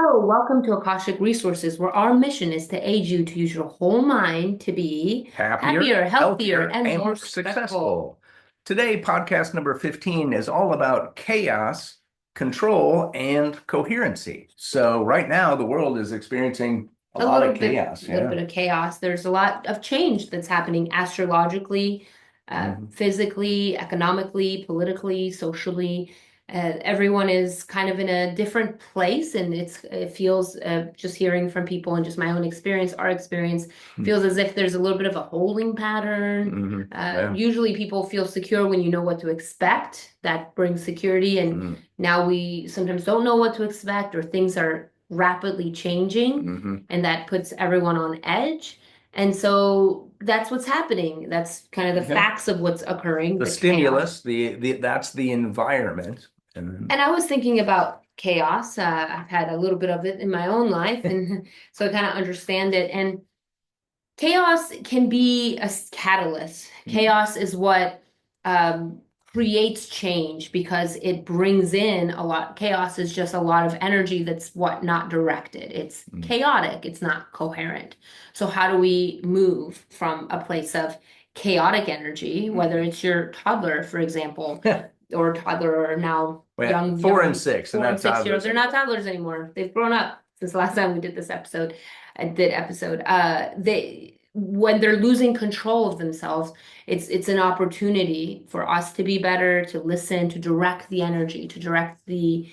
Hello, welcome to Akashic Resources, where our mission is to aid you to use your whole mind to be Happier, happier, healthier, healthier, and and more more successful. successful. Today, podcast number 15 is all about chaos, control, and coherency. So, right now, the world is experiencing a A lot of little bit, chaos. little Yeah. bit of chaos. There's a lot of change that's happening astrologically, Mhm. physically, economically, politically, socially. Everyone is kind of in a different place, and it feels just hearing from people and just my own experience, our experience feels as if there's a little bit of a holding pattern. Yeah. Usually, people feel secure when you know what to expect. That brings security, and Mhm. now we sometimes don't know what to expect, or things are rapidly changing Mhm. and that puts everyone on edge. And so that's what's happening. That's kind of the Yeah. facts of what's occurring, The the chaos. stimulus, the that's the environment. And And I was thinking about chaos. I've had a little bit of it in my own life, and so I kind of understand it. And chaos can be a catalyst. Chaos is what um, creates change because it brings in a lot. Chaos is just a lot of energy that's what not directed. It's chaotic. It's not coherent. So how do we move from a place of chaotic energy, whether it's your toddler, for example, or toddler or now well, young, 4 and 6, and 4 and 6 year olds? that's They're not toddlers anymore. They've grown up since the last time we did this episode. I did episode. They when they're losing control of themselves, it's an opportunity for us to be better, to listen, to direct the energy, to direct the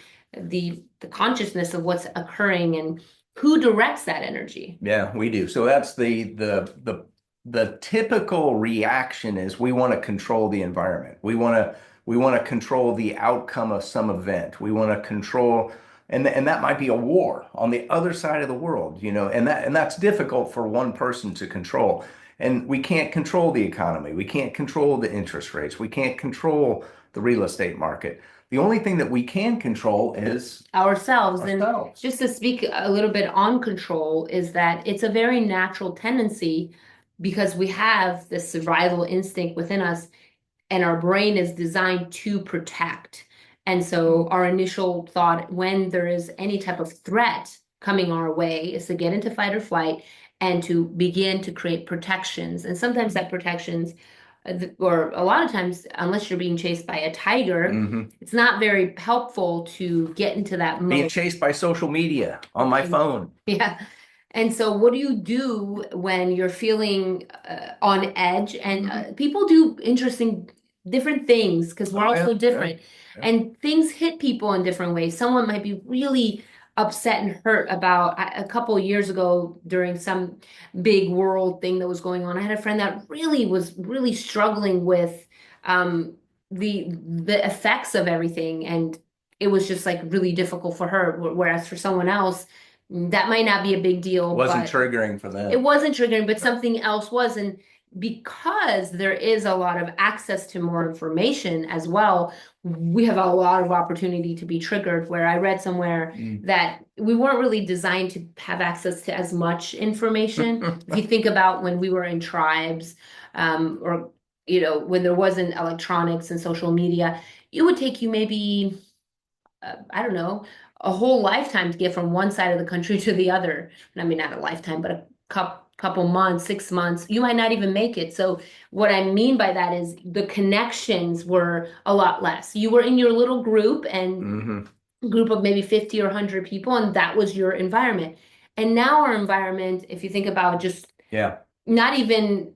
consciousness of what's occurring and who directs that energy. Yeah, we do. So that's the typical reaction is we want to control the environment. We want to control the outcome of some event. We want to control and that might be a war on the other side of the world, and that's difficult for one person to control. And we can't control the economy. We can't control the interest rates. We can't control the real estate market. The only thing that we can control is Ourselves. And ourselves. just to speak a little bit on control, is that it's a very natural tendency because we have this survival instinct within us and our brain is designed to protect. And so our initial thought when there is any type of threat coming our way is to get into fight or flight and to begin to create protections. And sometimes that protections, or a lot of times, unless you're being chased by a tiger, Hmm. it's not very helpful to get into that Being mode. chased by social media on my And phone. yeah. And so, what do you do when you're feeling on edge? And Hmm. people do interesting, different things because we're Oh all yeah, so yeah, different. yeah. And things hit people in different ways. Someone might be really upset and hurt about a couple of years ago during some big world thing that was going on. I had a friend that really was really struggling with um, the effects of everything, and it was just like really difficult for her. Whereas for someone else that might not be a big deal, Wasn't but triggering for it them. wasn't triggering, but something else was. And because there is a lot of access to more information as well, we have a lot of opportunity to be triggered. Where I read somewhere Mm. that we weren't really designed to have access to as much information. If you think about when we were in tribes, or when there wasn't electronics and social media, it would take you maybe I don't know, a whole lifetime to get from one side of the country to the other. I mean, not a lifetime, but a couple months, 6 months. You might not even make it. So what I mean by that is the connections were a lot less. You were in your little group and Hmm. group of maybe 50 or 100 people, and that was your environment. And now our environment, if you think about just Yeah, not even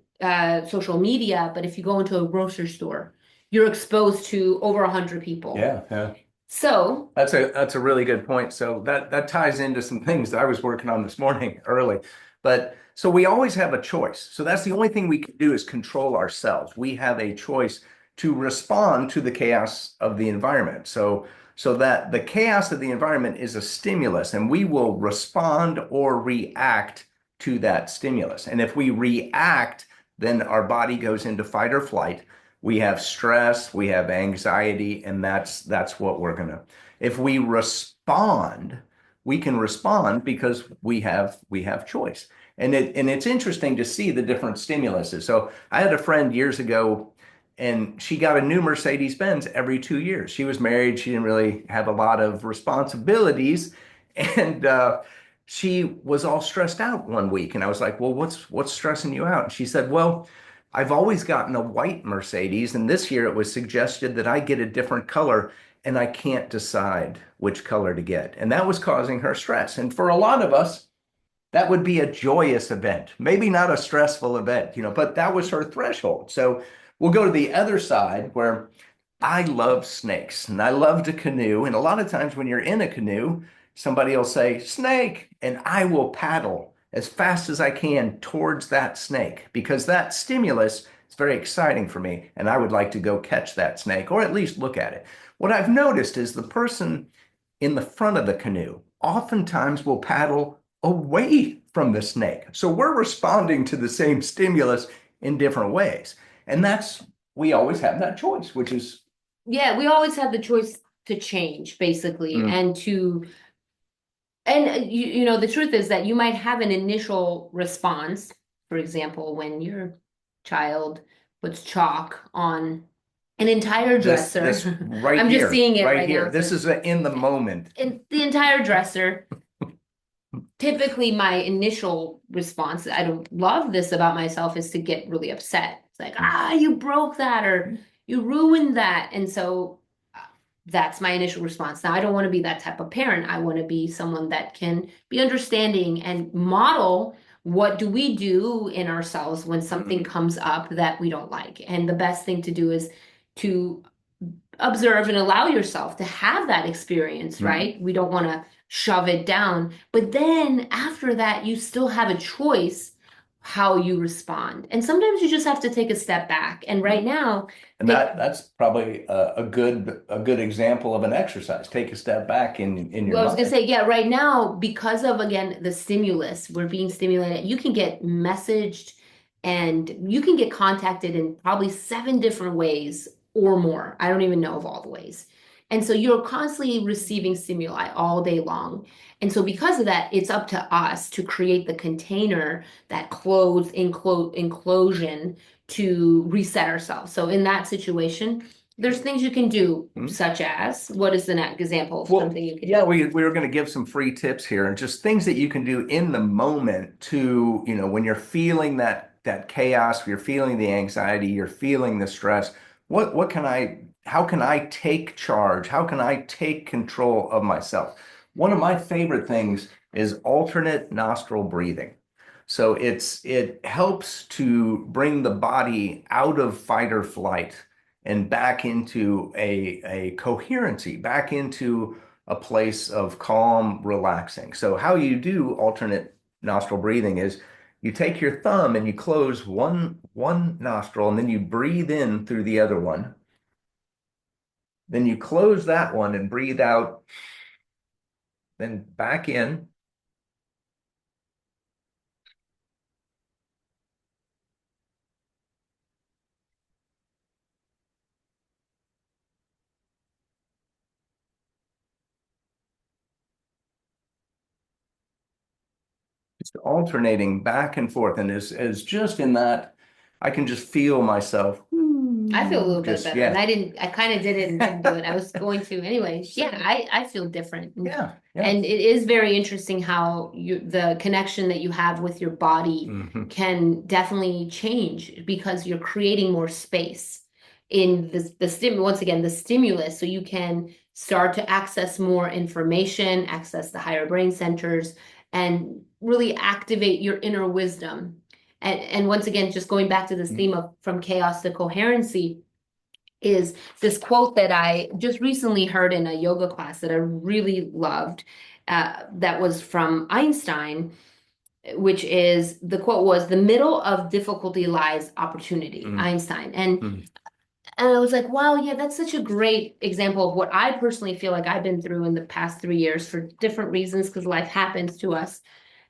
social media, but if you go into a grocery store, you're exposed to over 100 people. yeah, yeah. So That's a really good point. So that ties into some things that I was working on this morning early. But so we always have a choice. So that's the only thing we can do is control ourselves. We have a choice to respond to the chaos of the environment. So that the chaos of the environment is a stimulus, and we will respond or react to that stimulus. And if we react, then our body goes into fight or flight. We have stress, we have anxiety, and that's what we're gonna. If we respond, we can respond because we have choice. And it's interesting to see the different stimuluses. So I had a friend years ago, and she got a new Mercedes Benz every 2 years. She was married, she didn't really have a lot of responsibilities, And she was all stressed out one week. And I was like, well, what's stressing you out? And she said, well, I've always gotten a white Mercedes, and this year it was suggested that I get a different color, and I can't decide which color to get. And that was causing her stress. And for a lot of us, that would be a joyous event, maybe not a stressful event, but that was her threshold. So we'll go to the other side where I love snakes and I love to canoe. And a lot of times when you're in a canoe, somebody will say, snake, and I will paddle as fast as I can towards that snake because that stimulus is very exciting for me. And I would like to go catch that snake or at least look at it. What I've noticed is the person in the front of the canoe oftentimes will paddle away from the snake. So we're responding to the same stimulus in different ways. And we always have that choice, which is. Yeah, we always have the choice to change, basically, and the truth is that you might have an initial response. For example, when your child puts chalk on an entire dresser. This right I'm here, just seeing it right here. now. This is in the moment. In the entire dresser. Typically, my initial response, I don't love this about myself, is to get really upset. It's like, you broke that or you ruined that. And so that's my initial response. Now, I don't want to be that type of parent. I want to be someone that can be understanding and model what do we do in ourselves when something comes up that we don't like. And the best thing to do is to observe and allow yourself to have that experience, right? We don't want to shove it down. But then after that, you still have a choice how you respond. And sometimes you just have to take a step back. And right now, and that's probably a good example of an exercise. Take a step back in your I was mind. gonna say, yeah, right now, because of again the stimulus, we're being stimulated, you can get messaged and you can get contacted in probably 7 different ways or more. I don't even know of all the ways. And so you're constantly receiving stimuli all day long. And so because of that, it's up to us to create the container, that enclosion to reset ourselves. So in that situation, there's things you can do, such as, what is the next example of something you can do? We were going to give some free tips here and just things that you can do in the moment to, when you're feeling that chaos, you're feeling the anxiety, you're feeling the stress. How can I take charge? How can I take control of myself? One of my favorite things is alternate nostril breathing. So it helps to bring the body out of fight or flight and back into a coherency, back into a place of calm, relaxing. So how you do alternate nostril breathing is you take your thumb and you close one nostril and then you breathe in through the other one. Then you close that one and breathe out, then back in. Just alternating back and forth. And as just in that, I can just feel myself. I feel a little bit better. And I kind of did it and didn't do it. I was going to anyway. Yeah, I feel different. Yeah. And it is very interesting how the connection that you have with your body can definitely change because you're creating more space in once again, the stimulus. So you can start to access more information, access the higher brain centers, and really activate your inner wisdom. And once again, just going back to this theme of from chaos to coherency, is this quote that I just recently heard in a yoga class that I really loved, that was from Einstein, which is, the quote was, "The middle of difficulty lies opportunity," Einstein. And I was like, wow, yeah, that's such a great example of what I personally feel like I've been through in the past 3 years for different reasons, because life happens to us,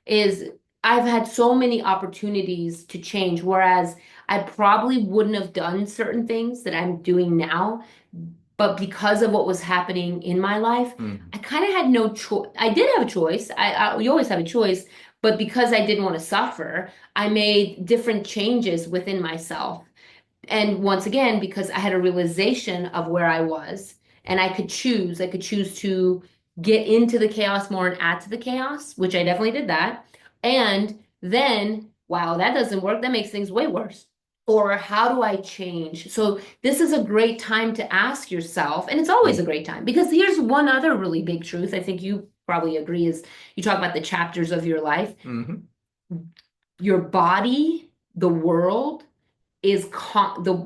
is I've had so many opportunities to change, whereas I probably wouldn't have done certain things that I'm doing now. But because of what was happening in my life, I kind of had no choice. I did have a choice. You always have a choice. But because I didn't want to suffer, I made different changes within myself. And once again, because I had a realization of where I was, and I could choose to get into the chaos more and add to the chaos, which I definitely did that. And then, wow, that doesn't work. That makes things way worse. Or how do I change? So this is a great time to ask yourself, and it's always a great time, because here's one other really big truth. I think you probably agree is you talk about the chapters of your life. Mm-hmm. Your body, the world is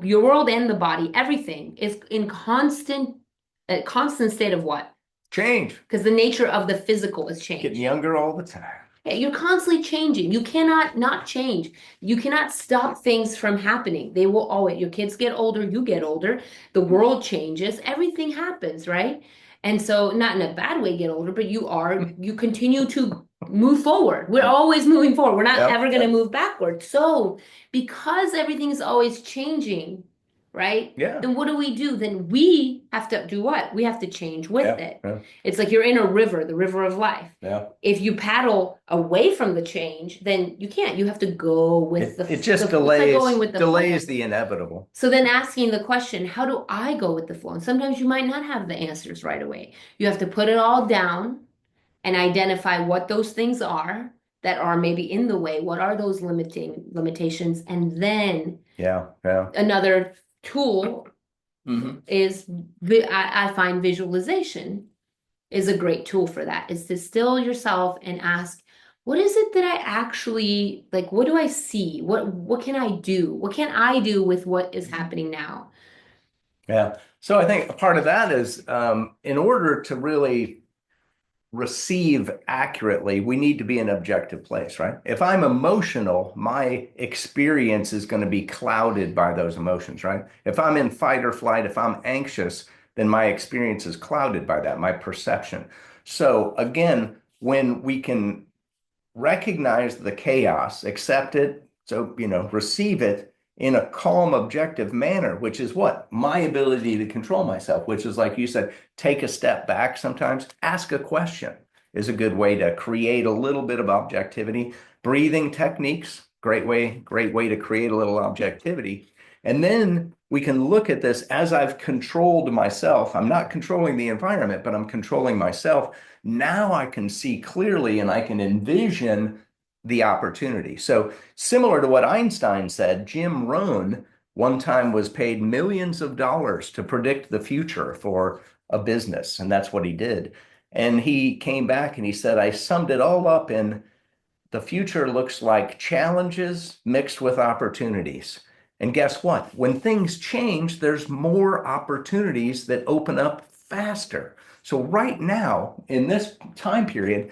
your world and the body, everything is in a constant state of what? Change. Because the nature of the physical is change. Getting younger all the time. Yeah, you're constantly changing. You cannot not change. You cannot stop things from happening. They will always, your kids get older, you get older, the world changes, everything happens, right? And so, not in a bad way, get older, but you continue to move forward. We're always moving forward. We're not ever going to move backward. So, because everything is always changing, right? Yeah. Then what do? Then we have to do what? We have to change with it. Yeah. It's like you're in a river, the river of life. Yeah. If you paddle away from the change, then you can't. You have to go with the. It just delays. Like going with the delays flow. the inevitable. So then asking the question, how do I go with the flow? And sometimes you might not have the answers right away. You have to put it all down and identify what those things are that are maybe in the way. What are those limitations? And then another tool is I find visualization is a great tool for that, is to still yourself and ask, what is it that I actually like? What do I see? What can I do? What can I do with what is happening now? Yeah. So I think a part of that is in order to really receive accurately, we need to be in an objective place, right? If I'm emotional, my experience is going to be clouded by those emotions, right? If I'm in fight or flight, if I'm anxious, then my experience is clouded by that, my perception. So again, when we can recognize the chaos, accept it, so, receive it in a calm, objective manner, which is what? My ability to control myself, which is, like you said, take a step back sometimes, ask a question is a good way to create a little bit of objectivity. Breathing techniques, great way to create a little objectivity. And then we can look at this as I've controlled myself. I'm not controlling the environment, but I'm controlling myself. Now I can see clearly and I can envision the opportunity. So similar to what Einstein said, Jim Rohn one time was paid millions of dollars to predict the future for a business, and that's what he did. And he came back and he said, I summed it all up in the future looks like challenges mixed with opportunities. And guess what? When things change, there's more opportunities that open up faster. So right now, in this time period,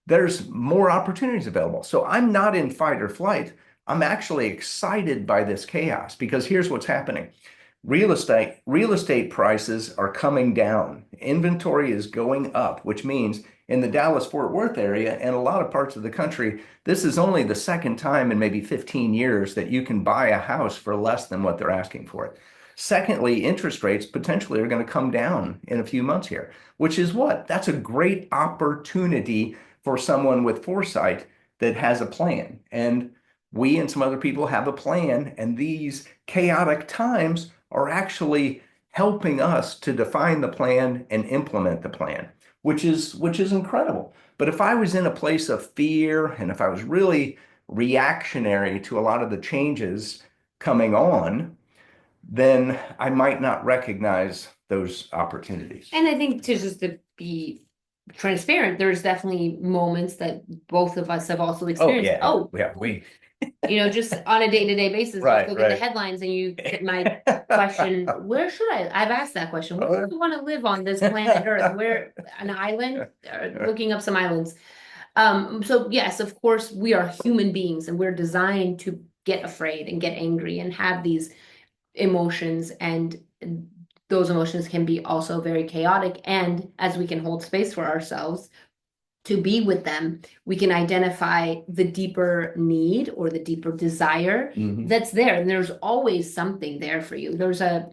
there's more opportunities available. So I'm not in fight or flight. I'm actually excited by this chaos because here's what's happening. Real estate prices are coming down. Inventory is going up, which means in the Dallas-Fort Worth area and a lot of parts of the country, this is only the second time in maybe 15 years that you can buy a house for less than what they're asking for it. Secondly, interest rates potentially are going to come down in a few months here, which is what? That's a great opportunity for someone with foresight that has a plan. And we and some other people have a plan, and these chaotic times are actually helping us to define the plan and implement the plan, which is incredible. But if I was in a place of fear and if I was really reactionary to a lot of the changes coming on, then I might not recognize those opportunities. And I think to be transparent, there's definitely moments that both of us have also experienced. We just on a day-to-day basis, right, you look at the headlines and you get my question, where should I've asked that question, where do you want to live on this planet Earth? Where, an island? Looking up some islands. So yes, of course, we are human beings and we're designed to get afraid and get angry and have these emotions, and those emotions can be also very chaotic. And as we can hold space for ourselves to be with them, we can identify the deeper need or the deeper desire that's there. And there's always something there for you. There's a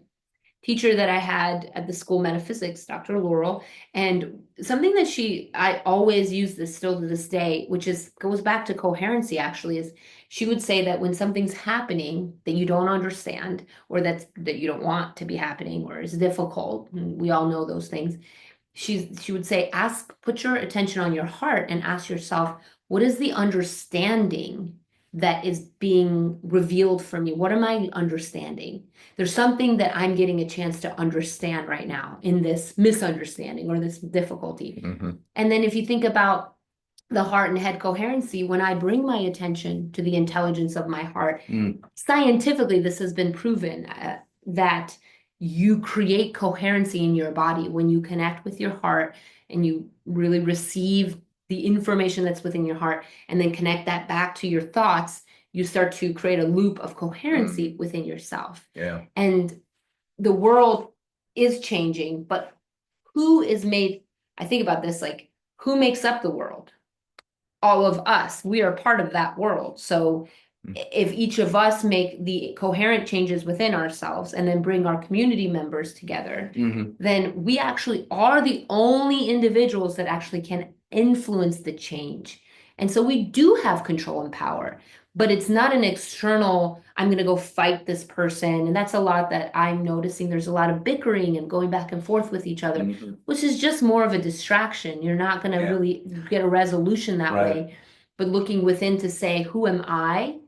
teacher that I had at the school, metaphysics, Dr. Laurel, and something that I always use this still to this day, which goes back to coherency actually, is she would say that when something's happening that you don't understand or that you don't want to be happening or is difficult, we all know those things, she would say, put your attention on your heart and ask yourself, what is the understanding that is being revealed for me? What am I understanding? There's something that I'm getting a chance to understand right now in this misunderstanding or this difficulty. Mm-hmm. And then if you think about the heart and head coherency, when I bring my attention to the intelligence of my heart, scientifically, this has been proven that you create coherency in your body when you connect with your heart and you really receive the information that's within your heart and then connect that back to your thoughts. You start to create a loop of coherency within yourself. Yeah. And the world is changing, but who is made, I think about this, like, who makes up the world? All of us. We are part of that world. So if each of us make the coherent changes within ourselves and then bring our community members together, then we actually are the only individuals that actually can influence the change. And so we do have control and power, but it's not an external, I'm going to go fight this person. And that's a lot that I'm noticing. There's a lot of bickering and going back and forth with each other, which is just more of a distraction. You're not going to really get a resolution that way. But looking within to say, who am I?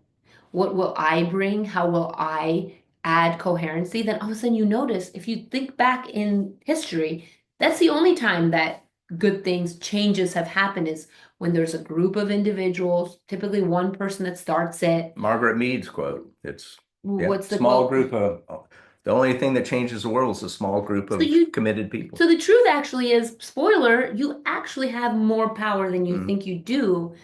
What will I bring? How will I add coherency? Then all of a sudden you notice, if you think back in history, that's the only time that good things, changes have happened is when there's a group of individuals, typically one person that starts it. Margaret Mead's quote. It's What's the small quote? group of the only thing that changes the world is a small group of committed people. So the truth actually is, spoiler, you actually have more power than you think you do.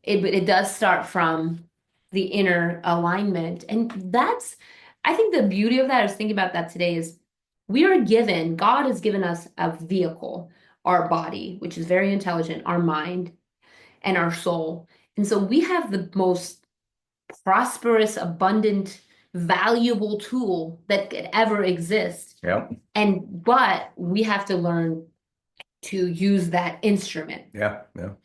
But it does start from the inner alignment. And that's, I think the beauty of that, I was thinking about that today, is we are given, God has given us a vehicle, our body, which is very intelligent, our mind and our soul. And so we have the most prosperous, abundant, valuable tool that could ever exist. Yeah. But we have to learn to use that instrument. Yeah.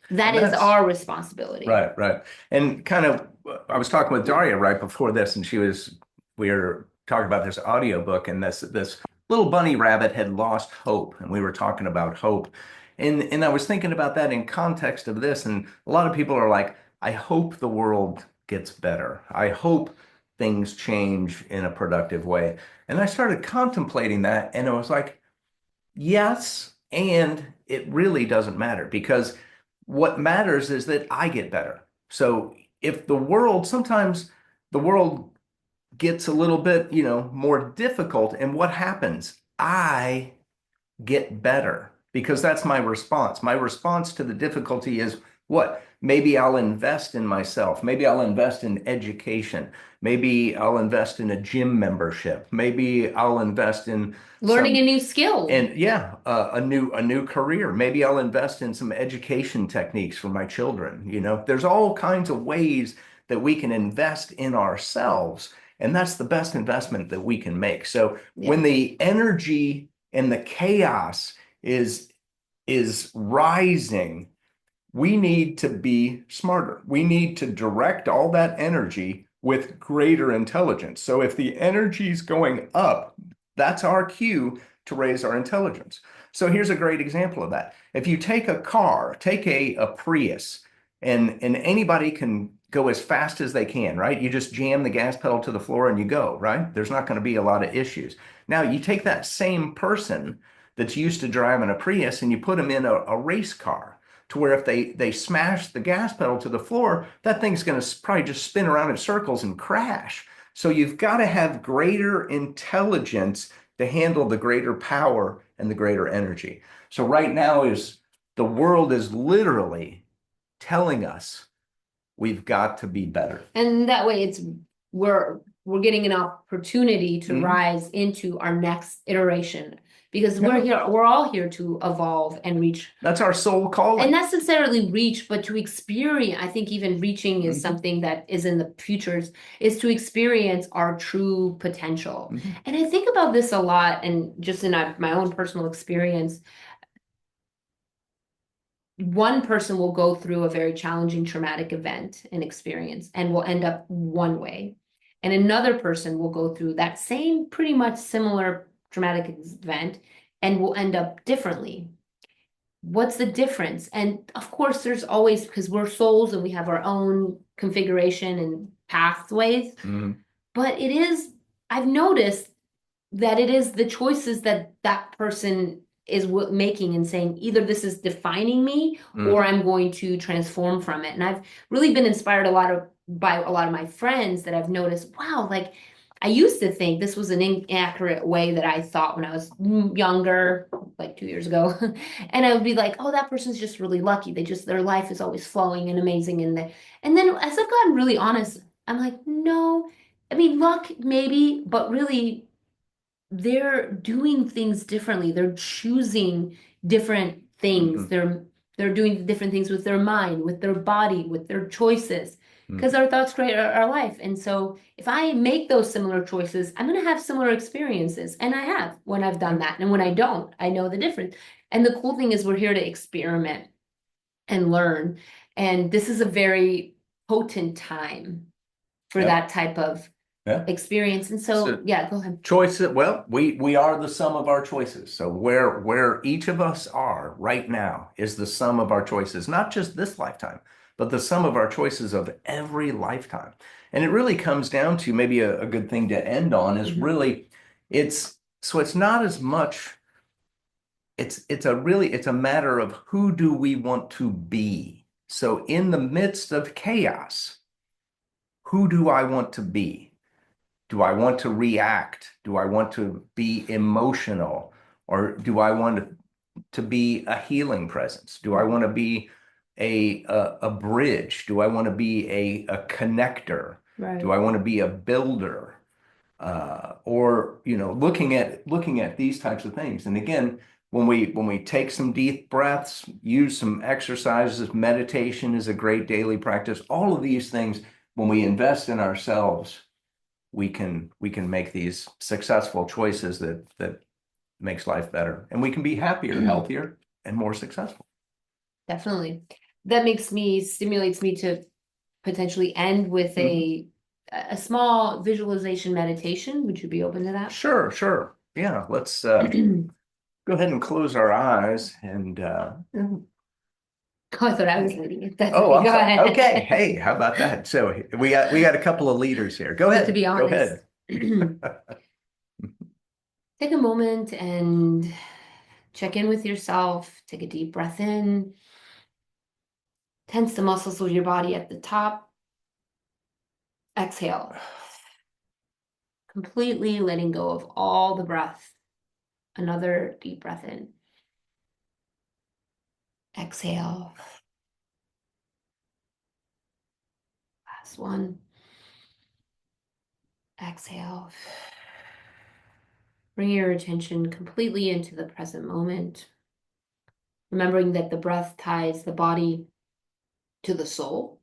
That is our responsibility. Right. And kind of, I was talking with Daria right before this, and we were talking about this audiobook, and this little bunny rabbit had lost hope, and we were talking about hope. And I was thinking about that in context of this, and a lot of people are like, I hope the world gets better. I hope things change in a productive way. And I started contemplating that, and I was like, yes, and it really doesn't matter, because what matters is that I get better. So if sometimes the world gets a little bit, more difficult, and what happens? I get better, because that's my response. My response to the difficulty is what? Maybe I'll invest in myself. Maybe I'll invest in education. Maybe I'll invest in a gym membership. Maybe I'll invest in learning a new skill. And a new career. Maybe I'll invest in some education techniques for my children. There's all kinds of ways that we can invest in ourselves, and that's the best investment that we can make. So when the energy and the chaos is rising, we need to be smarter. We need to direct all that energy with greater intelligence. So if the energy is going up, that's our cue to raise our intelligence. So here's a great example of that. If you take a car, take a Prius, and anybody can go as fast as they can, right? You just jam the gas pedal to the floor and you go, right? There's not going to be a lot of issues. Now you take that same person that's used to driving a Prius and you put them in a race car, to where if they smash the gas pedal to the floor, that thing's going to probably just spin around in circles and crash. So you've got to have greater intelligence to handle the greater power and the greater energy. So right now the world is literally telling us we've got to be better. And that way we're getting an opportunity to rise into our next iteration, because we're all here to evolve and reach. That's our soul calling. And not necessarily reach, but to experience. I think even reaching is something that is in the futures, is to experience our true potential. And I think about this a lot, and just in my own personal experience, one person will go through a very challenging traumatic event and experience and will end up one way. And another person will go through that same pretty much similar traumatic event and will end up differently. what's the difference? And of course, there's always, because we're souls and we have our own configuration and pathways, Mhm. but it is, I've noticed that it is the choices that that person is making and saying, either this is defining me or Mhm. I'm going to transform from it. And I've really been inspired by a lot of my friends that I've noticed, wow, like I used to think this was an inaccurate way that I thought when I was younger, like 2 years ago. And I would be like, oh, that person's just really lucky. Their life is always flowing and amazing. And then as I've gotten really honest, I'm like, no, I mean, luck maybe, but really they're doing things differently. They're choosing different things. Mhm. They're doing different things with their mind, with their body, with their choices. Because Mhm. our thoughts create our life. And so if I make those similar choices, I'm going to have similar experiences. And I have when I've done Yep. that. And when I don't, I know the difference. And the cool thing is we're here to experiment and learn. And this is a very potent time for Yep. that type of Yeah. experience. And so, So yeah, go ahead. choices, well, we are the sum of our choices. So where each of us are right now is the sum of our choices, not just this lifetime, but the sum of our choices of every lifetime. And it really comes down to maybe a good thing to end on is Mhm. really it's not as much it's a matter of who do we want to be. So in the midst of chaos, who do I want to be? Do I want to react? Do I want to be emotional? Or do I want to be a healing presence? Do I want to be a bridge? Do I want to be a connector? Do Right. I want to be a builder? Or looking at these types of things. And again, when we take some deep breaths, use some exercises, meditation is a great daily practice. All of these things, when we invest in ourselves, we can make these successful choices that makes life better, and we can be happier, healthier, and more successful. Definitely. That stimulates me to potentially end with Mhm. a small visualization meditation. Would you be open to that? Sure, sure. Yeah, let's go ahead and close our eyes and Oh, I thought I was leading it. That's oh, okay. I'm Go sorry. Okay, ahead. hey, how about that? So we got a couple of leaders here. Go Good to ahead. be Go honest. ahead. Take a moment and check in with yourself. Take a deep breath in. Tense the muscles of your body at the top. Exhale. Completely letting go of all the breath. Another deep breath in. Exhale. Last one. Exhale. Bring your attention completely into the present moment, remembering that the breath ties the body to the soul.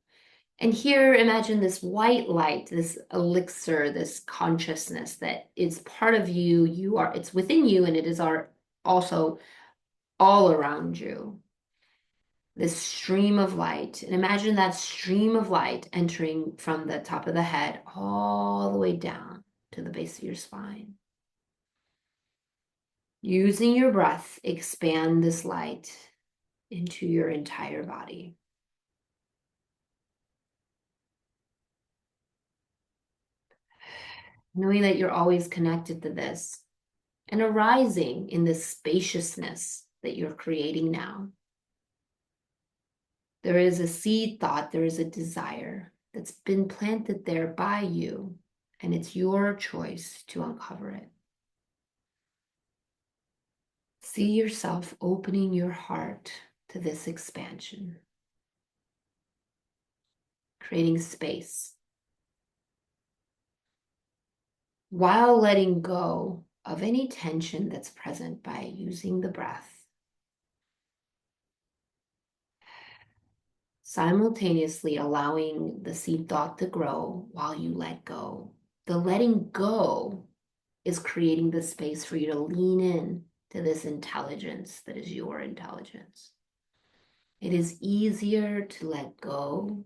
And here, imagine this white light, this elixir, this consciousness that is part of you. It's within you, and it is also all around you. This stream of light. And imagine that stream of light entering from the top of the head all the way down to the base of your spine. Using your breath, expand this light into your entire body. Knowing that you're always connected to this and arising in this spaciousness that you're creating now. There is a seed thought, there is a desire that's been planted there by you, and it's your choice to uncover it. See yourself opening your heart to this expansion, creating space while letting go of any tension that's present by using the breath, simultaneously allowing the seed thought to grow while you let go. The letting go is creating the space for you to lean in to this intelligence that is your intelligence. It is easier to let go.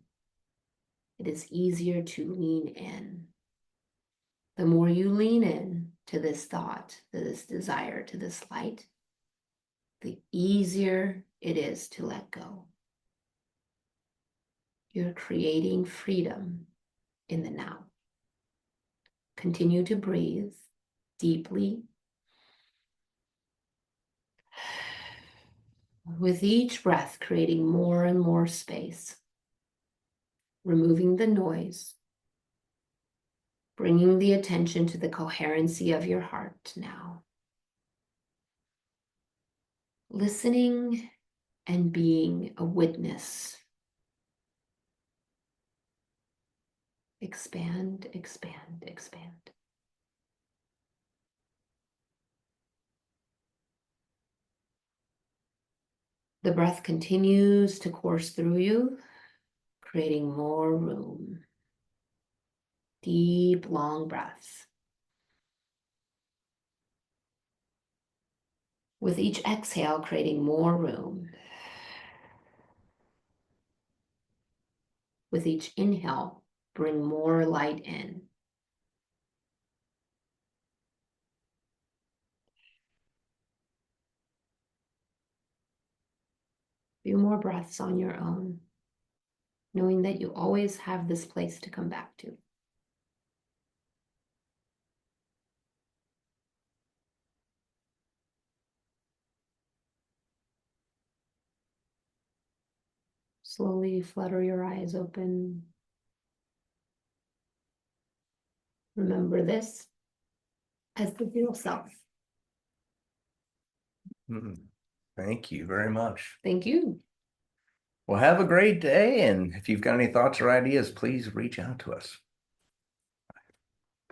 It is easier to lean in. The more you lean in to this thought, to this desire, to this light, the easier it is to let go. You're creating freedom in the now. Continue to breathe deeply. With each breath, creating more and more space, removing the noise, bringing the attention to the coherency of your heart now. Listening and being a witness. Expand, expand, expand. The breath continues to course through you, creating more room. Deep, long breaths. With each exhale, creating more room. With each inhale, bring more light in. Few more breaths on your own, knowing that you always have this place to come back to. Slowly flutter your eyes open. Remember this as the real self. Thank you very much. Thank you. Well, have a great day. And if you've got any thoughts or ideas, please reach out to us.